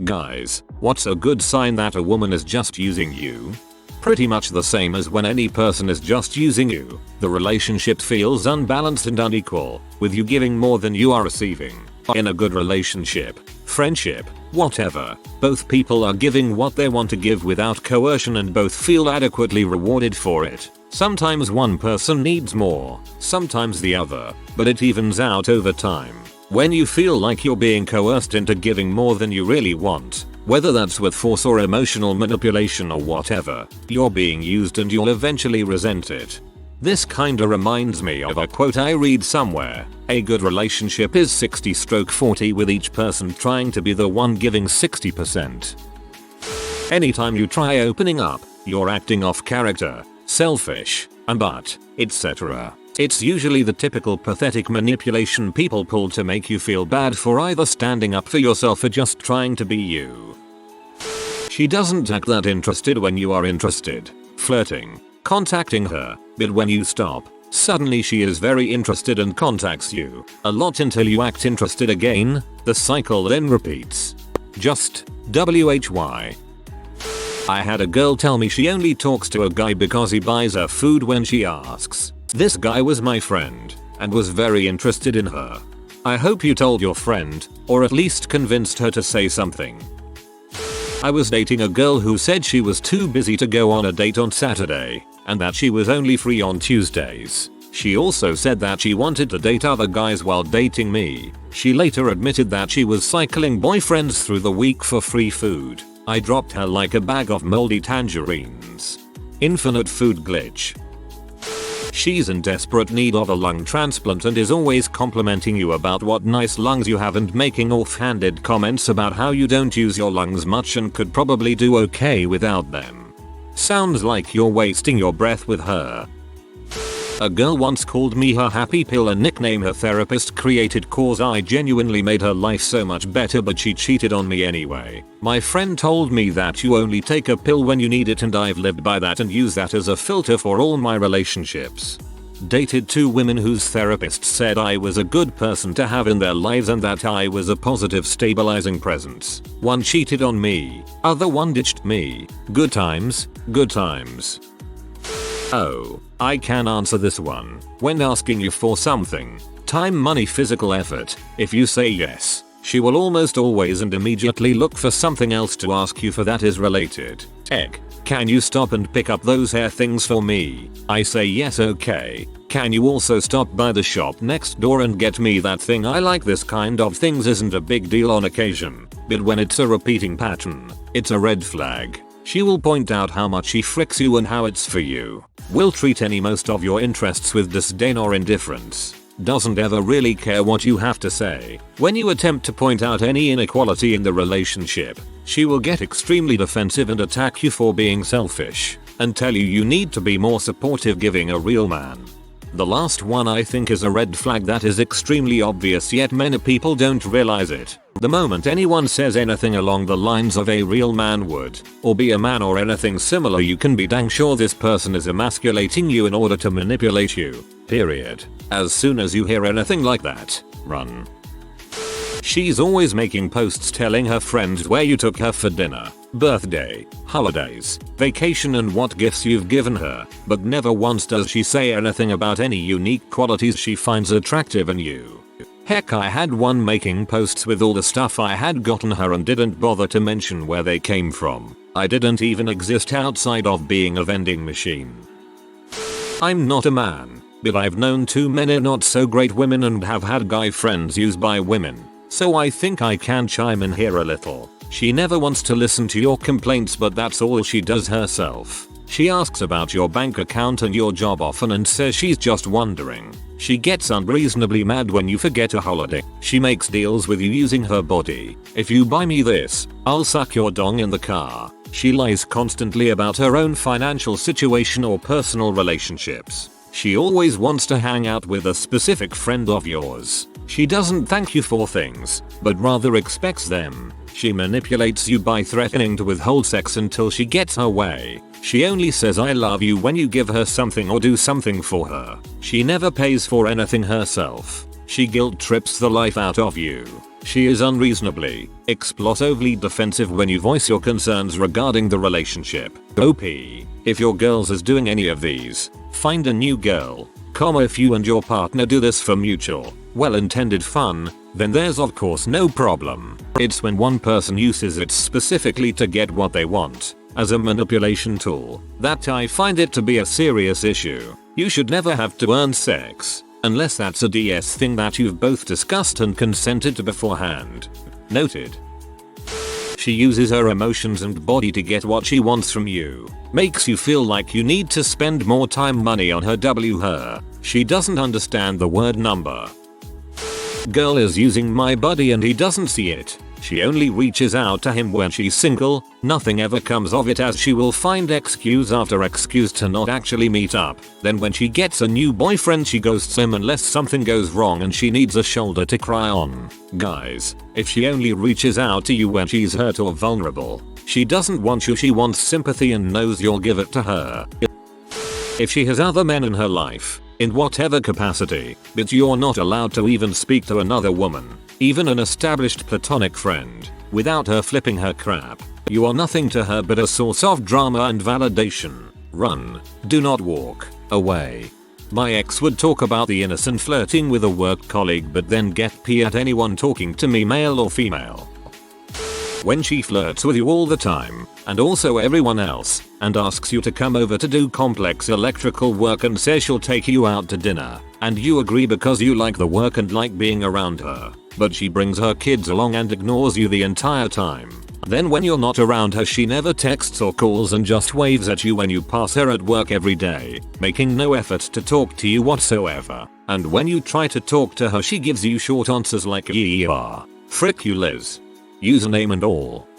Guys, what's a good sign that a woman is just using you? Pretty much the same as when any person is just using you. The relationship feels unbalanced and unequal, with you giving more than you are receiving. In a good relationship, friendship, whatever, both people are giving what they want to give without coercion and both feel adequately rewarded for it. Sometimes one person needs more, sometimes the other, but it evens out over time. When you feel like you're being coerced into giving more than you really want, whether that's with force or emotional manipulation or whatever, you're being used and you'll eventually resent it. This kinda reminds me of a quote I read somewhere: a good relationship is 60/40 with each person trying to be the one giving 60%. Anytime you try opening up, you're acting off character, selfish, etc. It's usually the typical pathetic manipulation people pull to make you feel bad for either standing up for yourself or just trying to be you. She doesn't act that interested when you are interested, flirting, contacting her, but when you stop, suddenly she is very interested and contacts you a lot until you act interested again. The cycle then repeats. Just WHY. I had a girl tell me she only talks to a guy because he buys her food when she asks. This guy was my friend and was very interested in her. I hope you told your friend, or at least convinced her to say something. I was dating a girl who said she was too busy to go on a date on Saturday and that she was only free on Tuesdays. She also said that she wanted to date other guys while dating me. She later admitted that she was cycling boyfriends through the week for free food. I dropped her like a bag of moldy tangerines. Infinite food glitch. She's in desperate need of a lung transplant and is always complimenting you about what nice lungs you have and making offhanded comments about how you don't use your lungs much and could probably do okay without them. Sounds like you're wasting your breath with her. A girl once called me her happy pill, a nickname her therapist created cause I genuinely made her life so much better, but she cheated on me anyway. My friend told me that you only take a pill when you need it, and I've lived by that and use that as a filter for all my relationships. Dated 2 women whose therapists said I was a good person to have in their lives and that I was a positive stabilizing presence. One cheated on me, other one ditched me. Good times, good times. Oh, I can answer this one. When asking you for something, time, money, physical effort, if you say yes, she will almost always and immediately look for something else to ask you for that is related. Egg. Can you stop and pick up those hair things for me? I say yes, okay. Can you also stop by the shop next door and get me that thing? I like this kind of things isn't a big deal on occasion, but when it's a repeating pattern, it's a red flag. She will point out how much she fricks you and how it's for you. Will treat most of your interests with disdain or indifference. Doesn't ever really care what you have to say. When you attempt to point out any inequality in the relationship, she will get extremely defensive and attack you for being selfish, and tell you need to be more supportive, giving a real man. The last one I think is a red flag that is extremely obvious, yet many people don't realize it. The moment anyone says anything along the lines of a real man would, or be a man or anything similar, you can be dang sure this person is emasculating you in order to manipulate you. Period. As soon as you hear anything like that, run. She's always making posts telling her friends where you took her for dinner, birthday, holidays, vacation and what gifts you've given her, but never once does she say anything about any unique qualities she finds attractive in you. Heck, I had one making posts with all the stuff I had gotten her and didn't bother to mention where they came from. I didn't even exist outside of being a vending machine. I'm not a man, but I've known too many not so great women and have had guy friends used by women. So I think I can chime in here a little. She never wants to listen to your complaints, but that's all she does herself. She asks about your bank account and your job often and says she's just wondering. She gets unreasonably mad when you forget a holiday. She makes deals with you using her body. If you buy me this, I'll suck your dong in the car. She lies constantly about her own financial situation or personal relationships. She always wants to hang out with a specific friend of yours. She doesn't thank you for things, but rather expects them. She manipulates you by threatening to withhold sex until she gets her way. She only says I love you when you give her something or do something for her. She never pays for anything herself. She guilt trips the life out of you. She is unreasonably, explosively defensive when you voice your concerns regarding the relationship. OP. If your girls is doing any of these, find a new girl. If you and your partner do this for mutual, well-intended fun, then there's of course no problem. It's when one person uses it specifically to get what they want, as a manipulation tool, that I find it to be a serious issue. You should never have to earn sex, unless that's a DS thing that you've both discussed and consented to beforehand. Noted. She uses her emotions and body to get what she wants from you. Makes you feel like you need to spend more time money on her. Her. She doesn't understand the word number. Girl is using my body and he doesn't see it. She only reaches out to him when she's single. Nothing ever comes of it as she will find excuse after excuse to not actually meet up. Then when she gets a new boyfriend she ghosts him unless something goes wrong and she needs a shoulder to cry on. Guys, if she only reaches out to you when she's hurt or vulnerable, she doesn't want you, she wants sympathy and knows you'll give it to her. If she has other men in her life, in whatever capacity, but you're not allowed to even speak to another woman, even an established platonic friend, without her flipping her crap, you are nothing to her but a source of drama and validation. Run. Do not walk away. My ex would talk about the innocent flirting with a work colleague but then get pee at anyone talking to me, male or female. When she flirts with you all the time, and also everyone else, and asks you to come over to do complex electrical work and says she'll take you out to dinner, and you agree because you like the work and like being around her, but she brings her kids along and ignores you the entire time. Then when you're not around her she never texts or calls and just waves at you when you pass her at work every day, making no effort to talk to you whatsoever. And when you try to talk to her she gives you short answers like "yeah, frick you Liz." Username and all.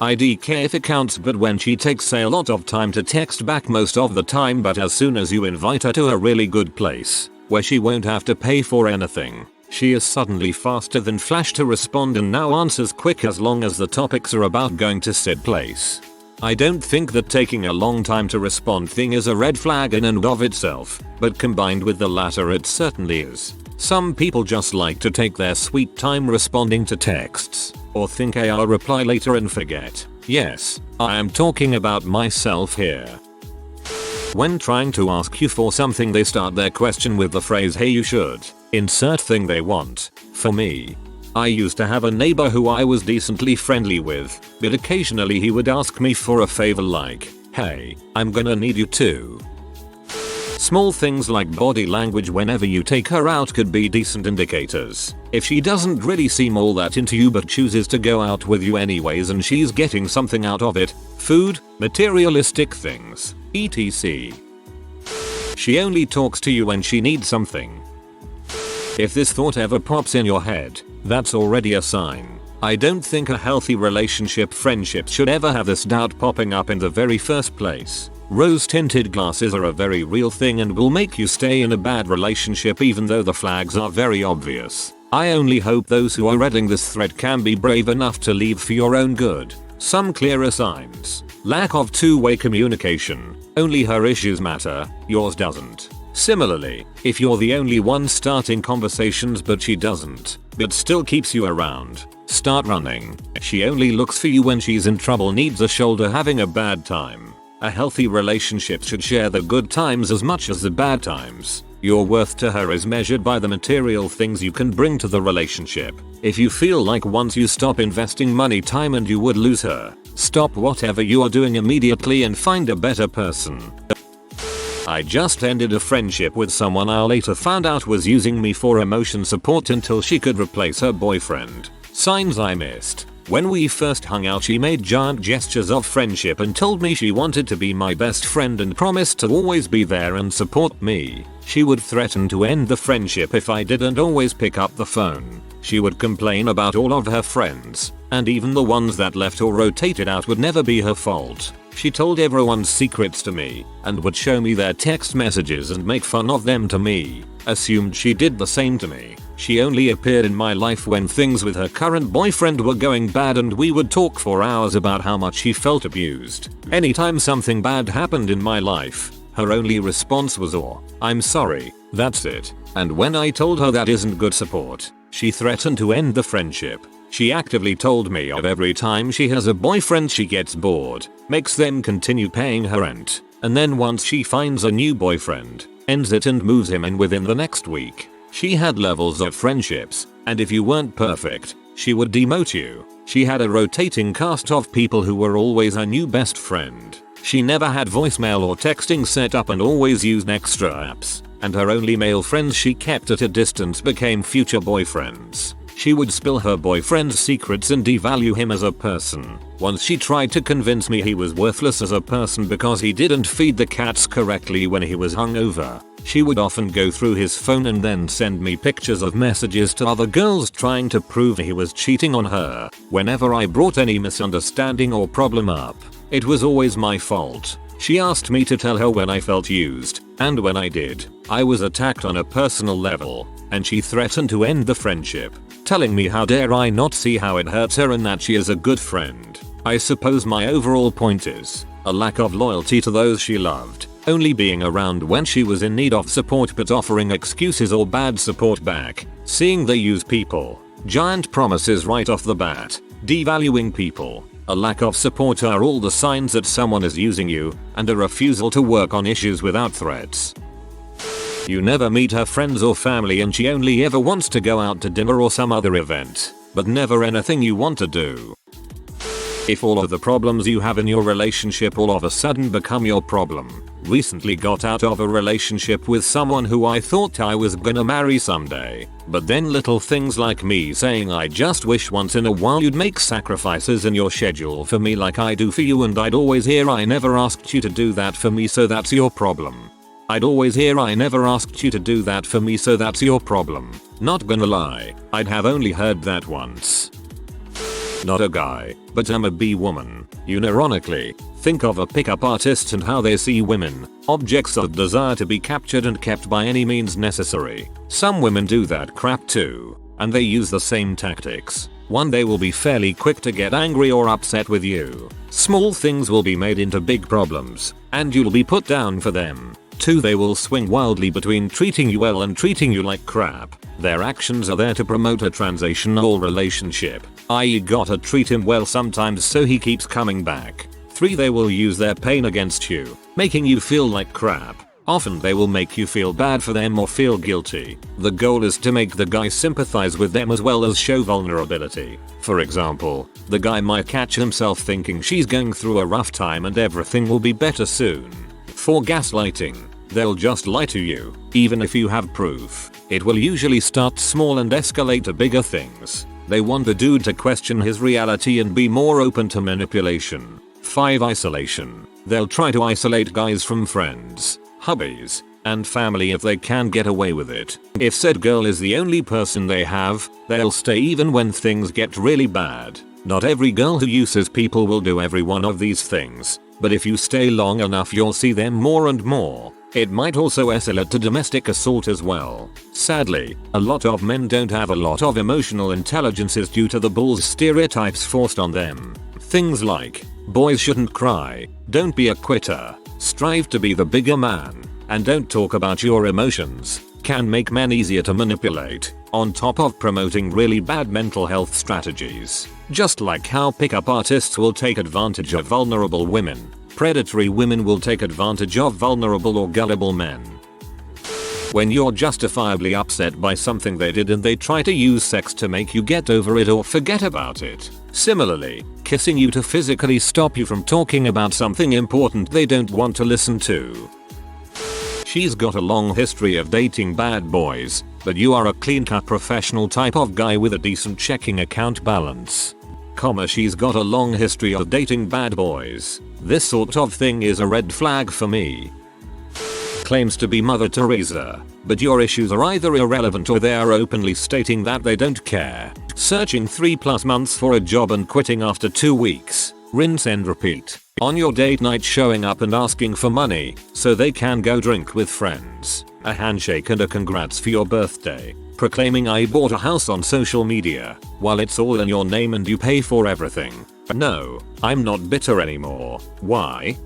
IDK if it counts, but when she takes a lot of time to text back most of the time, but as soon as you invite her to a really good place, where she won't have to pay for anything, she is suddenly faster than flash to respond and now answers quick as long as the topics are about going to said place. I don't think that taking a long time to respond thing is a red flag in and of itself, but combined with the latter it certainly is. Some people just like to take their sweet time responding to texts, or think I'll reply later and forget. Yes, I am talking about myself here. When trying to ask you for something they start their question with the phrase "hey you should," insert thing they want. For me, I used to have a neighbor who I was decently friendly with, but occasionally he would ask me for a favor like, "Hey, I'm gonna need you to." Small things like body language whenever you take her out could be decent indicators. If she doesn't really seem all that into you but chooses to go out with you anyways and she's getting something out of it, food, materialistic things, etc. She only talks to you when she needs something. If this thought ever pops in your head, that's already a sign. I don't think a healthy friendship should ever have this doubt popping up in the very first place. Rose-tinted glasses are a very real thing and will make you stay in a bad relationship even though the flags are very obvious. I only hope those who are reading this thread can be brave enough to leave for your own good. Some clearer signs. Lack of two-way communication. Only her issues matter, yours doesn't. Similarly, if you're the only one starting conversations but she doesn't, but still keeps you around, start running. She only looks for you when she's in trouble, needs a shoulder, having a bad time. A healthy relationship should share the good times as much as the bad times. Your worth to her is measured by the material things you can bring to the relationship. If you feel like once you stop investing money, time and you would lose her, stop whatever you are doing immediately and find a better person. I just ended a friendship with someone I later found out was using me for emotion support until she could replace her boyfriend. Signs I missed. When we first hung out she made giant gestures of friendship and told me she wanted to be my best friend and promised to always be there and support me. She would threaten to end the friendship if I didn't always pick up the phone. She would complain about all of her friends, and even the ones that left or rotated out would never be her fault. She told everyone's secrets to me, and would show me their text messages and make fun of them to me. Assumed she did the same to me. She only appeared in my life when things with her current boyfriend were going bad and we would talk for hours about how much she felt abused. Anytime something bad happened in my life, her only response was "oh, I'm sorry, that's it." And when I told her that isn't good support, She threatened to end the friendship. She actively told me of every time she has a boyfriend she gets bored, makes them continue paying her rent, and then once she finds a new boyfriend, ends it and moves him in within the next week. She had levels of friendships, and if you weren't perfect, she would demote you. She had a rotating cast of people who were always her new best friend. She never had voicemail or texting set up and always used extra apps, and her only male friends she kept at a distance became future boyfriends. She would spill her boyfriend's secrets and devalue him as a person. Once she tried to convince me he was worthless as a person because he didn't feed the cats correctly when he was hungover. She would often go through his phone and then send me pictures of messages to other girls trying to prove he was cheating on her. Whenever I brought any misunderstanding or problem up, it was always my fault. She asked me to tell her when I felt used, and when I did, I was attacked on a personal level, and she threatened to end the friendship, telling me how dare I not see how it hurts her and that she is a good friend. I suppose my overall point is a lack of loyalty to those she loved, only being around when she was in need of support but offering excuses or bad support back, seeing they use people, giant promises right off the bat, devaluing people, a lack of support are all the signs that someone is using you, and a refusal to work on issues without threats. You never meet her friends or family and she only ever wants to go out to dinner or some other event, but never anything you want to do. If all of the problems you have in your relationship all of a sudden become your problem. Recently got out of a relationship with someone who I thought I was gonna marry someday, but then little things like me saying I just wish once in a while you'd make sacrifices in your schedule for me like I do for you, and I'd always hear I never asked you to do that for me, so that's your problem. I'd always hear I never asked you to do that for me, so that's your problem. Not gonna lie, I'd have only heard that once. Not a guy, but I'm a B woman. Unironically, think of a pickup artist and how they see women, objects of desire to be captured and kept by any means necessary. Some women do that crap too, and they use the same tactics. 1. They will be fairly quick to get angry or upset with you. Small things will be made into big problems, and you'll be put down for them. 2. They will swing wildly between treating you well and treating you like crap. Their actions are there to promote a transactional relationship, i.e. gotta treat him well sometimes so he keeps coming back. 3. They will use their pain against you, making you feel like crap. Often they will make you feel bad for them or feel guilty. The goal is to make the guy sympathize with them as well as show vulnerability. For example, the guy might catch himself thinking she's going through a rough time and everything will be better soon. 4. Gaslighting. They'll just lie to you, even if you have proof. It will usually start small and escalate to bigger things. They want the dude to question his reality and be more open to manipulation. 5. Isolation. They'll try to isolate guys from friends, hubbies, and family if they can get away with it. If said girl is the only person they have, they'll stay even when things get really bad. Not every girl who uses people will do every one of these things, but if you stay long enough you'll see them more and more. It might also escalate to domestic assault as well. Sadly, a lot of men don't have a lot of emotional intelligences due to the bull's stereotypes forced on them. Things like, boys shouldn't cry, don't be a quitter, strive to be the bigger man, and don't talk about your emotions, can make men easier to manipulate, on top of promoting really bad mental health strategies. Just like how pickup artists will take advantage of vulnerable women, predatory women will take advantage of vulnerable or gullible men. When you're justifiably upset by something they did and they try to use sex to make you get over it or forget about it. Similarly, kissing you to physically stop you from talking about something important they don't want to listen to. She's got a long history of dating bad boys, but you are a clean-cut professional type of guy with a decent checking account balance. She's got a long history of dating bad boys. This sort of thing is a red flag for me. Claims to be Mother Teresa, but your issues are either irrelevant or they are openly stating that they don't care. Searching 3+ months for a job and quitting after 2 weeks. Rinse and repeat. On your date night showing up and asking for money so they can go drink with friends. A handshake and a congrats for your birthday. Proclaiming I bought a house on social media while it's all in your name and you pay for everything. No, I'm not bitter anymore. Why?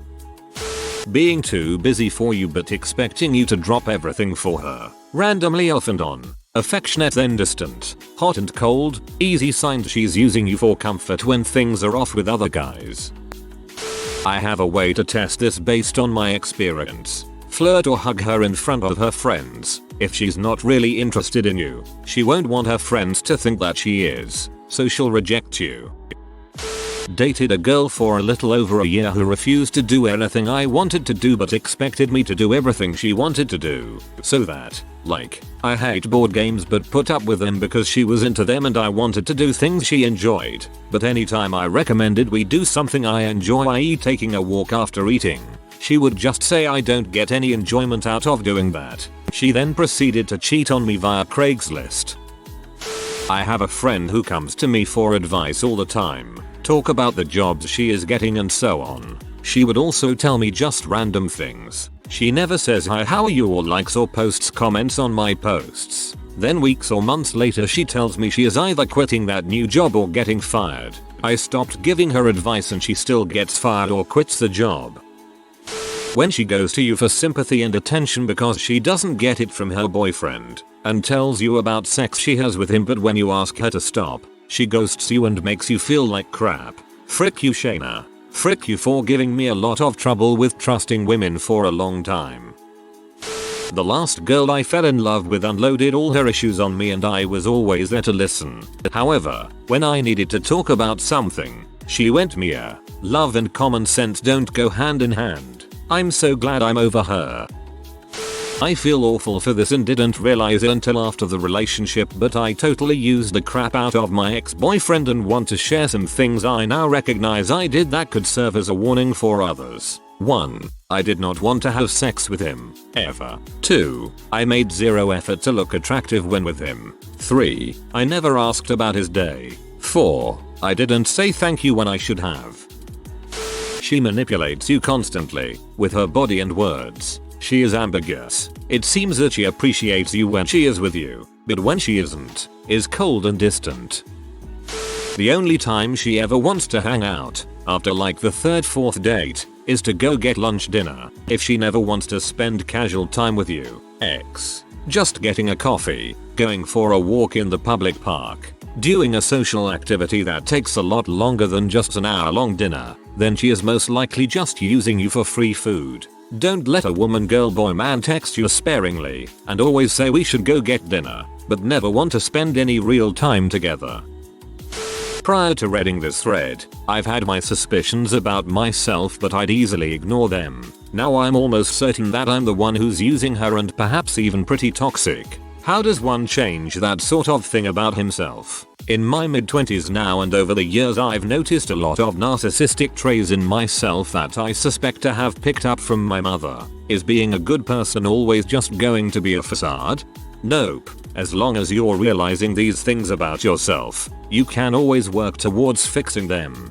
Being too busy for you but expecting you to drop everything for her. Randomly off and on. Affectionate then distant. Hot and cold. Easy sign she's using you for comfort when things are off with other guys. I have a way to test this based on my experience. Flirt or hug her in front of her friends. If she's not really interested in you, she won't want her friends to think that she is, so she'll reject you. Dated a girl for a little over a year who refused to do anything I wanted to do but expected me to do everything she wanted to do. So that, like, I hate board games but put up with them because she was into them and I wanted to do things she enjoyed. But anytime I recommended we do something I enjoy, i.e. taking a walk after eating, she would just say I don't get any enjoyment out of doing that. She then proceeded to cheat on me via Craigslist. I have a friend who comes to me for advice all the time. Talk about the jobs she is getting and so on. She would also tell me just random things. She never says hi, how are you, or likes or posts comments on my posts. Then weeks or months later she tells me she is either quitting that new job or getting fired. I stopped giving her advice and she still gets fired or quits the job. When she goes to you for sympathy and attention because she doesn't get it from her boyfriend, and tells you about sex she has with him, but when you ask her to stop, she ghosts you and makes you feel like crap. Frick you, Shayna. Frick you for giving me a lot of trouble with trusting women for a long time. The last girl I fell in love with unloaded all her issues on me and I was always there to listen. However, when I needed to talk about something, she went Mia. Love and common sense don't go hand in hand. I'm so glad I'm over her. I feel awful for this and didn't realize it until after the relationship, but I totally used the crap out of my ex-boyfriend and want to share some things I now recognize I did that could serve as a warning for others. 1. I did not want to have sex with him, ever. 2. I made zero effort to look attractive when with him. 3. I never asked about his day. 4. I didn't say thank you when I should have. She manipulates you constantly, with her body and words. She is ambiguous. It seems that she appreciates you when she is with you, but when she isn't, is cold and distant. The only time she ever wants to hang out, after like the 3rd, 4th date, is to go get lunch dinner. If she never wants to spend casual time with you, X. Just getting a coffee, going for a walk in the public park, doing a social activity that takes a lot longer than just an hour-long dinner, then she is most likely just using you for free food. Don't let a woman, girl, boy, man text you sparingly and always say we should go get dinner, but never want to spend any real time together. Prior to reading this thread, I've had my suspicions about myself, but I'd easily ignore them. Now I'm almost certain that I'm the one who's using her and perhaps even pretty toxic. How does one change that sort of thing about himself? In my mid-20s now, and over the years I've noticed a lot of narcissistic traits in myself that I suspect to have picked up from my mother. Is being a good person always just going to be a facade? Nope. As long as you're realizing these things about yourself, you can always work towards fixing them.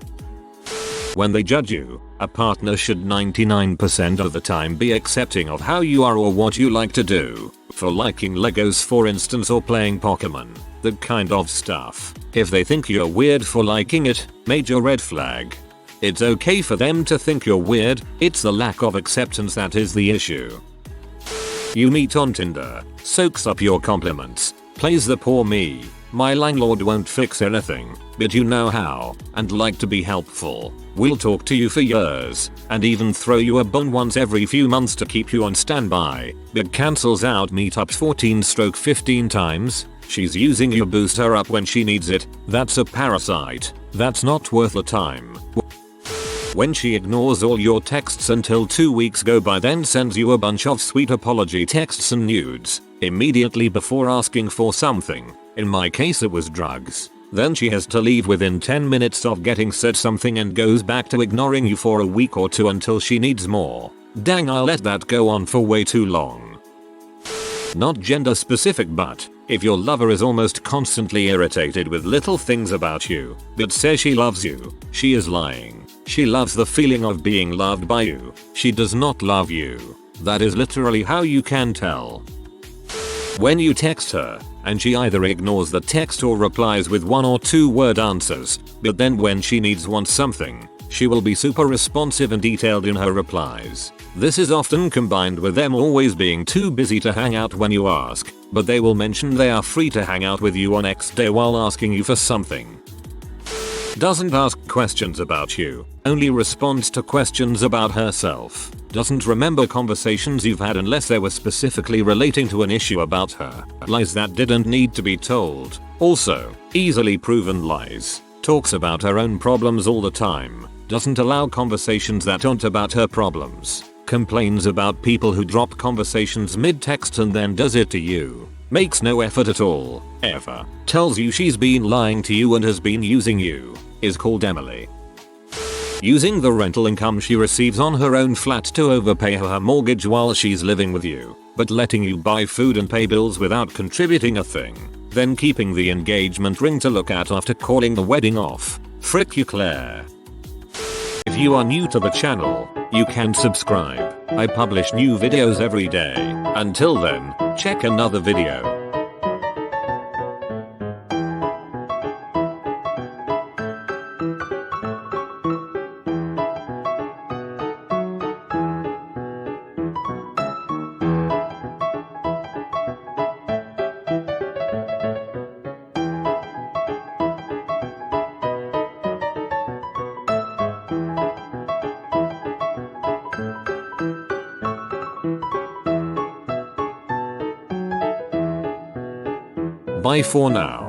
When they judge you, a partner should 99% of the time be accepting of how you are or what you like to do. For liking Legos, for instance, or playing Pokemon, that kind of stuff. If they think you're weird for liking it, major red flag. It's okay for them to think you're weird, it's the lack of acceptance that is the issue. You meet on Tinder, soaks up your compliments, plays the poor me, my landlord won't fix anything, but you know how, and like to be helpful, will talk to you for years, and even throw you a bone once every few months to keep you on standby, but cancels out meetups 14-15 times. She's using you, boost her up when she needs it. That's a parasite. That's not worth the time. When she ignores all your texts until 2 weeks go by, then sends you a bunch of sweet apology texts and nudes immediately before asking for something. In my case it was drugs. Then she has to leave within 10 minutes of getting said something and goes back to ignoring you for a week or two until she needs more. Dang, I'll let that go on for way too long. Not gender specific, but if your lover is almost constantly irritated with little things about you, but says she loves you, she is lying. She loves the feeling of being loved by you. She does not love you. That is literally how you can tell. When you text her, and she either ignores the text or replies with 1 or 2 word answers, but then when she wants something, she will be super responsive and detailed in her replies. This is often combined with them always being too busy to hang out when you ask, but they will mention they are free to hang out with you on X day while asking you for something. Doesn't ask questions about you, only responds to questions about herself. Doesn't remember conversations you've had unless they were specifically relating to an issue about her. Lies that didn't need to be told. Also, easily proven lies. Talks about her own problems all the time. Doesn't allow conversations that aren't about her problems. Complains about people who drop conversations mid-text and then does it to you. Makes no effort at all, ever. Tells you she's been lying to you and has been using you. Is called Emily. Using the rental income she receives on her own flat to overpay her mortgage while she's living with you, but letting you buy food and pay bills without contributing a thing. Then keeping the engagement ring to look at after calling the wedding off. Frick you, Claire. If you are new to the channel, you can subscribe. I publish new videos every day. Until then, check another video. Bye for now.